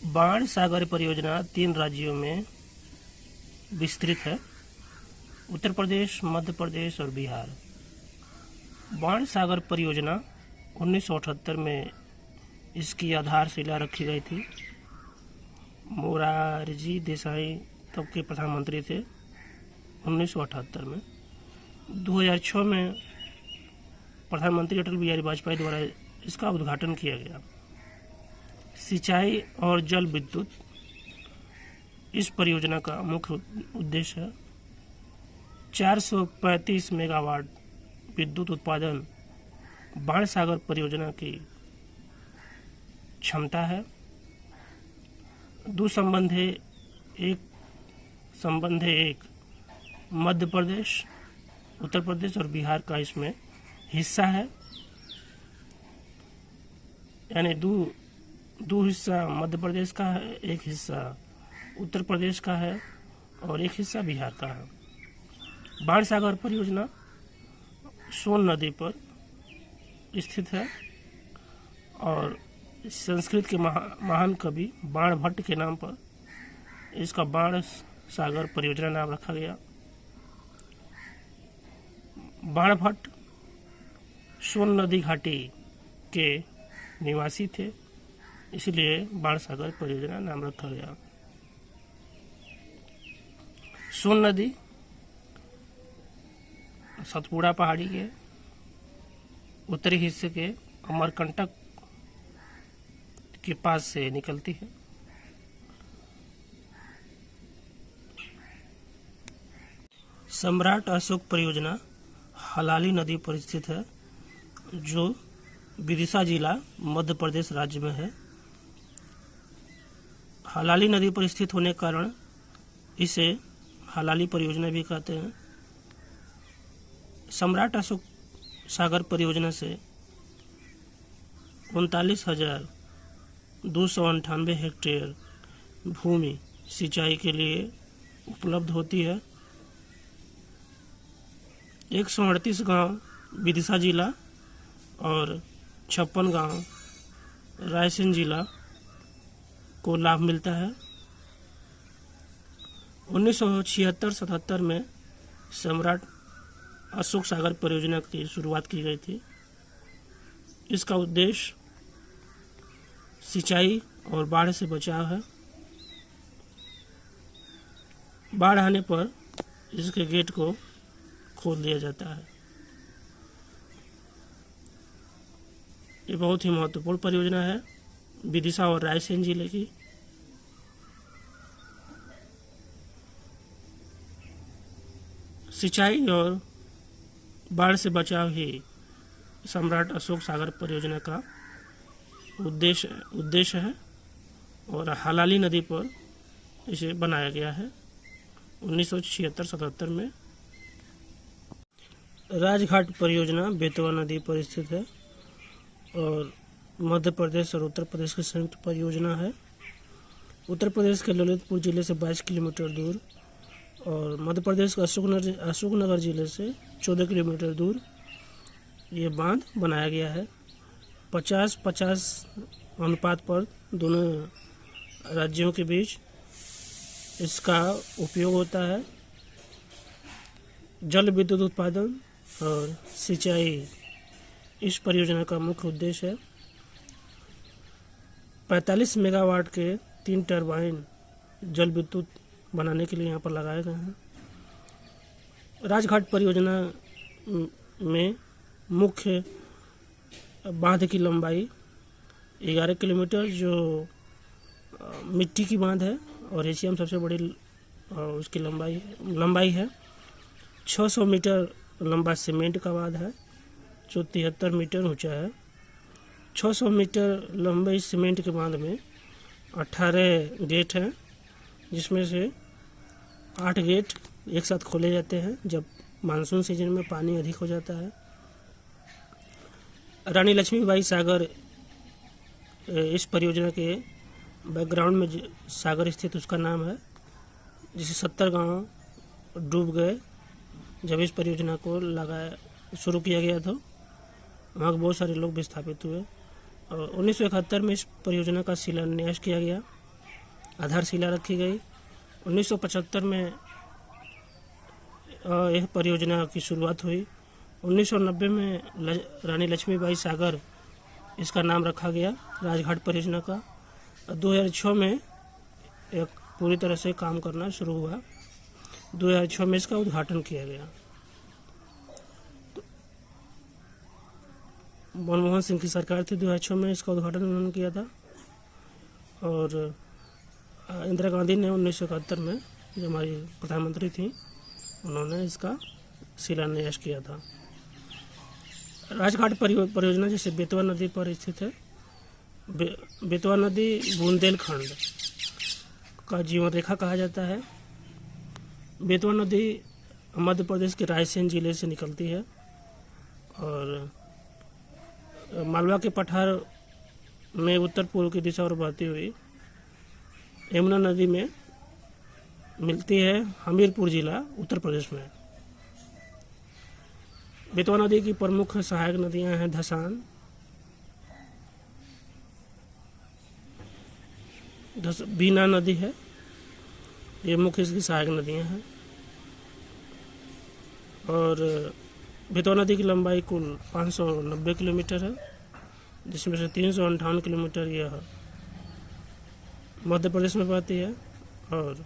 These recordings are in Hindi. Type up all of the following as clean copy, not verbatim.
बाण सागर परियोजना 3 राज्यों में विस्तृत है: उत्तर प्रदेश, मध्य प्रदेश और बिहार। बाण सागर परियोजना 1978 में इसकी आधारशिला रखी गई थी। मोरारजी देसाई तब के प्रधानमंत्री थे 1978 में। 2006 में प्रधानमंत्री अटल बिहारी वाजपेयी द्वारा इसका उद्घाटन किया गया। सिंचाई और जल विद्युत इस परियोजना का मुख्य उद्देश्य है। 435 मेगावाट विद्युत उत्पादन बाण सागर परियोजना की क्षमता है। दो संबंध है, एक मध्य प्रदेश, उत्तर प्रदेश और बिहार का इसमें हिस्सा है। यानी दो हिस्सा मध्य प्रदेश का है, एक हिस्सा उत्तर प्रदेश का है और एक हिस्सा बिहार का है। बाण सागर परियोजना सोन नदी पर स्थित है और संस्कृत के महान कवि बाण भट्ट के नाम पर इसका बाण सागर परियोजना नाम रखा गया। बाण भट्ट सोन नदी घाटी के निवासी थे, इसलिए बाण सागर परियोजना नाम रखा गया। सोन नदी सतपुड़ा पहाड़ी के उत्तरी हिस्से के अमरकंटक के पास से निकलती है। सम्राट अशोक परियोजना हलाली नदी पर स्थित है, जो विदिशा जिला मध्य प्रदेश राज्य में है। हलाली नदी पर स्थित होने के कारण इसे हलाली परियोजना भी कहते हैं। सम्राट अशोक सागर परियोजना से 39,298 हेक्टेयर भूमि सिंचाई के लिए उपलब्ध होती है। 138 गांव विदिशा जिला और 56 गांव रायसेन जिला को लाभ मिलता है। 1976-77 में सम्राट अशोक सागर परियोजना की शुरुआत की गई थी। इसका उद्देश्य सिंचाई और बाढ़ से बचाव है। बाढ़ आने पर इसके गेट को खोल दिया जाता है। ये बहुत ही महत्वपूर्ण परियोजना है विदिशा और रायसेन जिले की। सिंचाई और बाढ़ से बचाव ही सम्राट अशोक सागर परियोजना का उद्देश्य है और हलाली नदी पर इसे बनाया गया है 1976-77 में। राजघाट परियोजना बेतवा नदी पर स्थित है और मध्य प्रदेश और उत्तर प्रदेश की संयुक्त परियोजना है। उत्तर प्रदेश के ललितपुर जिले से 22 किलोमीटर दूर और मध्य प्रदेश के अशोकनगर जिले से 14 किलोमीटर दूर ये बांध बनाया गया है। 50-50 अनुपात पर दोनों राज्यों के बीच इसका उपयोग होता है। जल विद्युत उत्पादन और सिंचाई इस परियोजना का मुख्य उद्देश्य है। 45 मेगावाट के 3 टरबाइन जल विद्युत बनाने के लिए यहाँ पर लगाए गए हैं। राजघाट परियोजना में मुख्य बांध की लंबाई 11 किलोमीटर जो मिट्टी की बांध है और एशिया में सबसे बड़ी उसकी लंबाई है। 600 मीटर लंबा सीमेंट का बांध है जो 73 मीटर ऊंचा है। 600 मीटर लंबे सीमेंट के बांध में 18 गेट हैं, जिसमें से 8 गेट एक साथ खोले जाते हैं जब मानसून सीजन में पानी अधिक हो जाता है। रानी लक्ष्मीबाई सागर इस परियोजना के बैकग्राउंड में सागर स्थित उसका नाम है, जिसे 70 गांव डूब गए जब इस परियोजना को शुरू किया गया था। वहाँ बहुत सारे लोग विस्थापित हुए और 1971 में इस परियोजना का शिलान्यास किया गया आधारशिला रखी गई। 1975 में यह परियोजना की शुरुआत हुई। 1990 में रानी लक्ष्मीबाई सागर इसका नाम रखा गया राजघाट परियोजना का। 2006 में एक पूरी तरह से काम करना शुरू हुआ। 2006 में इसका उद्घाटन किया गया। मनमोहन सिंह की सरकार थी, 2006 में इसका उद्घाटन उन्होंने किया था। और इंदिरा गांधी ने 1971 में, जो हमारी प्रधानमंत्री थी, उन्होंने इसका शिलान्यास किया था। राजघाट परियोजना जैसे बेतवा नदी पर स्थित है। बेतवा नदी बुंदेलखंड का जीवन रेखा कहा जाता है। बेतवा नदी मध्य प्रदेश के रायसेन जिले से निकलती है और मालवा के पठार में उत्तर पूर्व की दिशा और बहती हुई यमुना नदी में मिलती है हमीरपुर जिला उत्तर प्रदेश में। बेतवा नदी की प्रमुख सहायक नदियां हैं धसान, बीना नदी है, ये मुख्य इसकी सहायक नदियां हैं। और बेतवा नदी की लंबाई कुल 590 किलोमीटर है, जिसमें से 358 किलोमीटर यह मध्य प्रदेश में बहती है और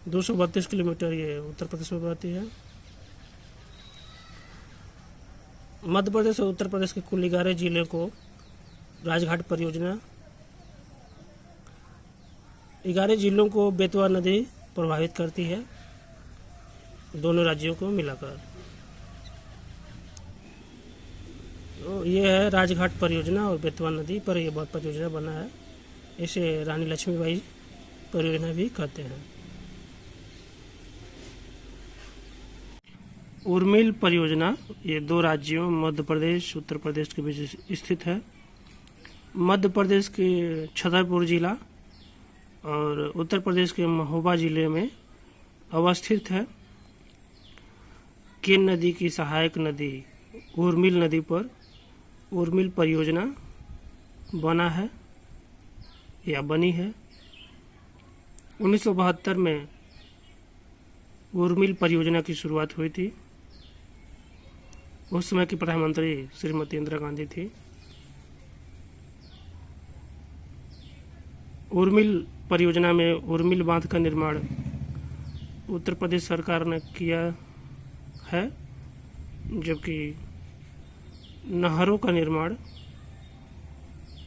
232 किलोमीटर ये उत्तर प्रदेश में बहती है। मध्य प्रदेश और उत्तर प्रदेश के कुल 11 जिले को राजघाट परियोजना, 11 जिलों को बेतवा नदी प्रभावित करती है, दोनों राज्यों को मिलाकर। तो ये है राजघाट परियोजना और बेतवा नदी पर यह परियोजना बना है। इसे रानी लक्ष्मीबाई परियोजना भी कहते हैं। उर्मिल परियोजना ये 2 राज्यों मध्य प्रदेश उत्तर प्रदेश के बीच स्थित है। मध्य प्रदेश के छतरपुर जिला और उत्तर प्रदेश के महोबा जिले में अवस्थित है। केन नदी की सहायक नदी उर्मिल नदी पर उर्मिल परियोजना बना है या बनी है। 1972 में उर्मिल परियोजना की शुरुआत हुई थी। उस समय की प्रधानमंत्री श्रीमती इंदिरा गांधी थी। उर्मिल परियोजना में उर्मिल बांध का निर्माण उत्तर प्रदेश सरकार ने किया है, जबकि नहरों का निर्माण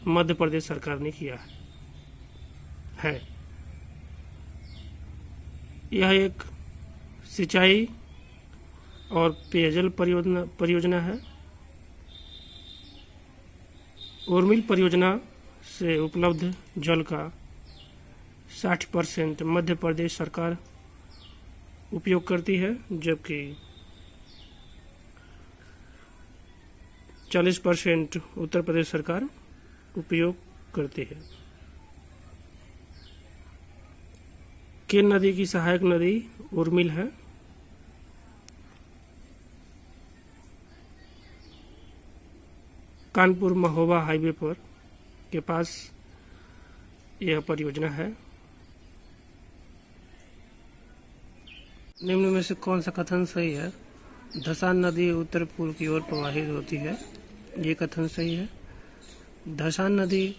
मध्य प्रदेश सरकार ने किया है। यह एक सिंचाई और पेयजल परियोजना है। उर्मिल परियोजना से उपलब्ध जल का 60% मध्य प्रदेश सरकार उपयोग करती है, जबकि 40% उत्तर प्रदेश सरकार उपयोग करती है। केन नदी की सहायक नदी उर्मिल है। कानपुर महोबा हाईवे पर के पास यह परियोजना है। निम्न में से कौन सा कथन सही है? धसान नदी उत्तर पूर्व की ओर प्रवाहित होती है, ये कथन सही है। धसान नदी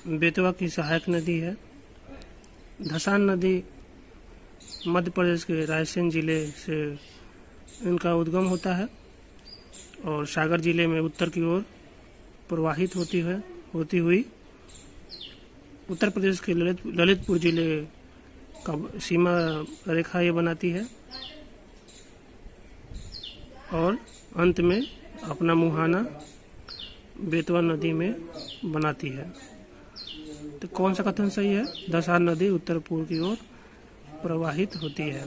बेतवा की सहायक नदी है। धसान नदी मध्य प्रदेश के रायसेन जिले से इनका उद्गम होता है और सागर जिले में उत्तर की ओर प्रवाहित होती हुई उत्तर प्रदेश के ललितपुर जिले का सीमा रेखा ये बनाती है और अंत में अपना मुहाना बेतवा नदी में बनाती है। तो कौन सा कथन सही है? धसान नदी उत्तर पूर्व की ओर प्रवाहित होती है।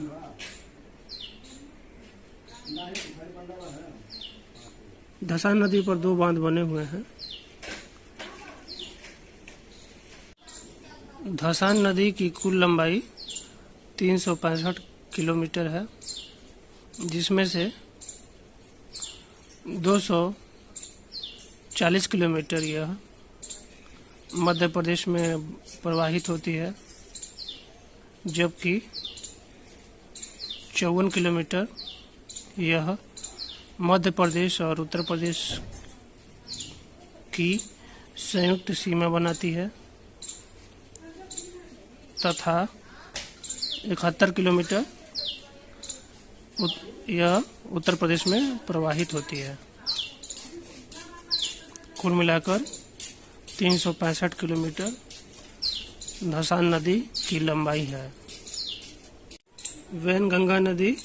धसान नदी पर 2 बांध बने हुए हैं। धसान नदी की कुल लंबाई 365 किलोमीटर है, जिसमें से 240 किलोमीटर यह मध्य प्रदेश में प्रवाहित होती है जबकि 54 किलोमीटर यह मध्य प्रदेश और उत्तर प्रदेश की संयुक्त सीमा बनाती है तथा 71 किलोमीटर यह उत्तर प्रदेश में प्रवाहित होती है। कुल मिलाकर 365 किलोमीटर धसान नदी की लंबाई है। वैनगंगा नदी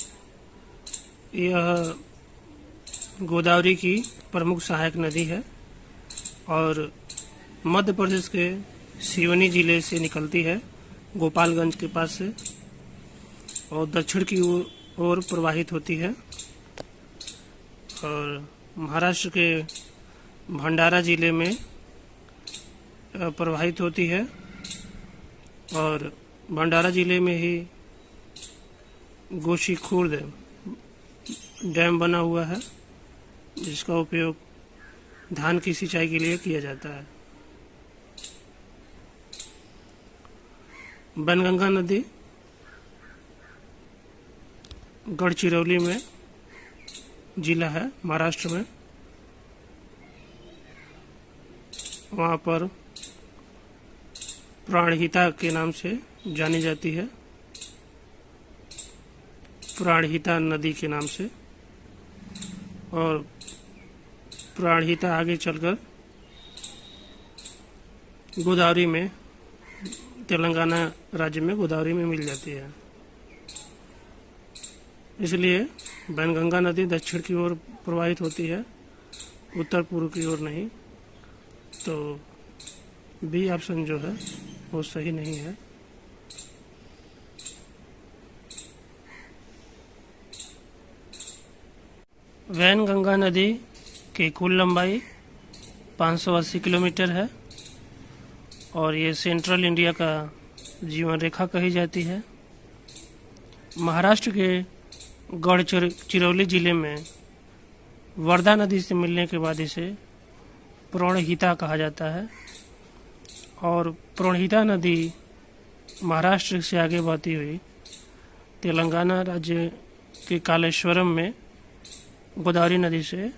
यह गोदावरी की प्रमुख सहायक नदी है और मध्य प्रदेश के सिवनी जिले से निकलती है, गोपालगंज के पास से, और दक्षिण की ओर प्रवाहित होती है और महाराष्ट्र के भंडारा जिले में प्रवाहित होती है और भंडारा जिले में ही गोशीखुर्द डैम बना हुआ है जिसका उपयोग धान की सिंचाई के लिए किया जाता है। वैनगंगा नदी गढ़चिरौली में जिला है, महाराष्ट्र में। वहाँ पर प्राणहिता के नाम से जानी जाती है, प्राणहिता नदी के नाम से। और प्राणहिता आगे चलकर गोदावरी में, तेलंगाना राज्य में गोदावरी में मिल जाती है। इसलिए वैनगंगा नदी दक्षिण की ओर प्रवाहित होती है, उत्तर पूर्व की ओर नहीं। तो बी ऑप्शन जो है वो सही नहीं है। वैनगंगा नदी की कुल लंबाई 580 किलोमीटर है और ये सेंट्रल इंडिया का जीवन रेखा कही जाती है। महाराष्ट्र के गढ़चिरौली जिले में वर्धा नदी से मिलने के बाद इसे प्रणहिता कहा जाता है और प्रणहिता नदी महाराष्ट्र से आगे बहती हुई तेलंगाना राज्य के कालेश्वरम में गोदावरी नदी से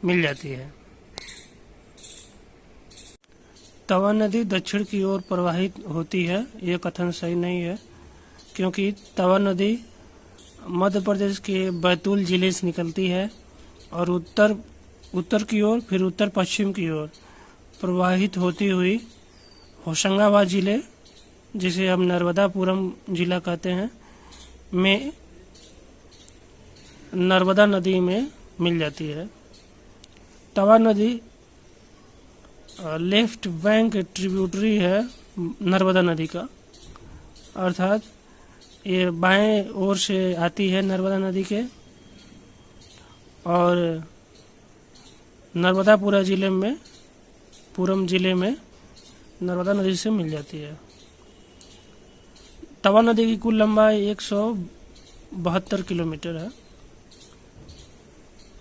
मिल जाती है। तवा नदी दक्षिण की ओर प्रवाहित होती है, ये कथन सही नहीं है, क्योंकि तवा नदी मध्य प्रदेश के बैतूल जिले से निकलती है और उत्तर की ओर, फिर उत्तर पश्चिम की ओर प्रवाहित होती हुई होशंगाबाद जिले, जिसे हम नर्मदापुरम जिला कहते हैं, में नर्मदा नदी में मिल जाती है। तवा नदी लेफ्ट बैंक ट्रिब्यूटरी है नर्मदा नदी का, अर्थात ये बाएं ओर से आती है नर्मदा नदी के और नर्मदापुरम जिले में नर्मदा नदी से मिल जाती है। तवा नदी की कुल लंबाई 172 किलोमीटर है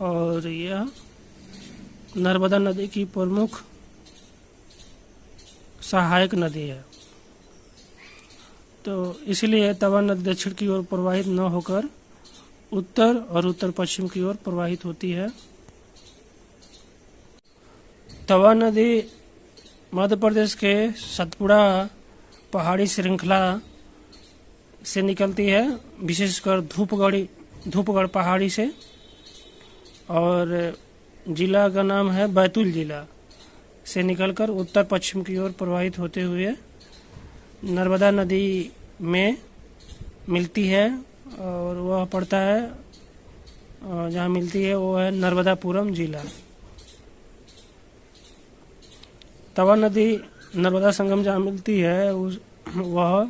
और यह नर्मदा नदी की प्रमुख सहायक नदी है। तो इसलिए तवा नदी दक्षिण की ओर प्रवाहित न होकर उत्तर और उत्तर पश्चिम की ओर प्रवाहित होती है। तवा नदी मध्य प्रदेश के सतपुड़ा पहाड़ी श्रृंखला से निकलती है, विशेषकर धूपगढ़ पहाड़ी से, और जिला का नाम है बैतूल जिला से निकलकर उत्तर पश्चिम की ओर प्रवाहित होते हुए नर्मदा नदी में मिलती है और वह पड़ता है, जहाँ मिलती है वो है नर्मदापुरम जिला। तवा नदी नर्मदा संगम जहाँ मिलती है वह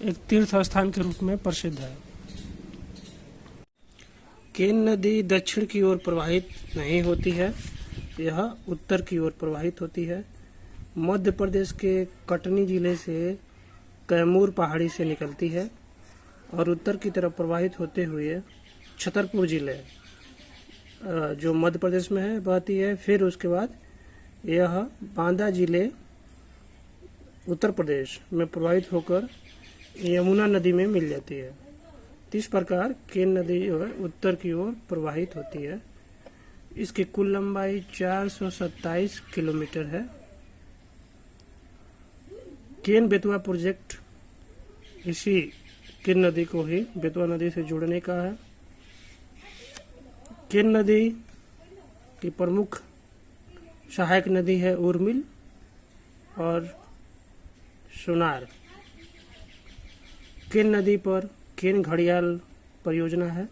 एक तीर्थ स्थान के रूप में प्रसिद्ध है। केन नदी दक्षिण की ओर प्रवाहित नहीं होती है, यह उत्तर की ओर प्रवाहित होती है। मध्य प्रदेश के कटनी जिले से कैमूर पहाड़ी से निकलती है और उत्तर की तरफ प्रवाहित होते हुए छतरपुर जिले जो मध्य प्रदेश में है बहती है। फिर उसके बाद यह बांदा जिले उत्तर प्रदेश में प्रवाहित होकर यमुना नदी में मिल जाती है। तो इस प्रकार केन नदी जो है उत्तर की ओर प्रवाहित होती है। इसकी कुल लंबाई 427 किलोमीटर है। केन बेतवा प्रोजेक्ट इसी केन नदी को ही बेतवा नदी से जोड़ने का है। केन नदी की प्रमुख सहायक नदी है उर्मिल और सोनार। केन नदी पर केन घड़ियाल परियोजना है।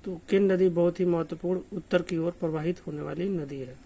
तो केन नदी बहुत ही महत्वपूर्ण उत्तर की ओर प्रवाहित होने वाली नदी है।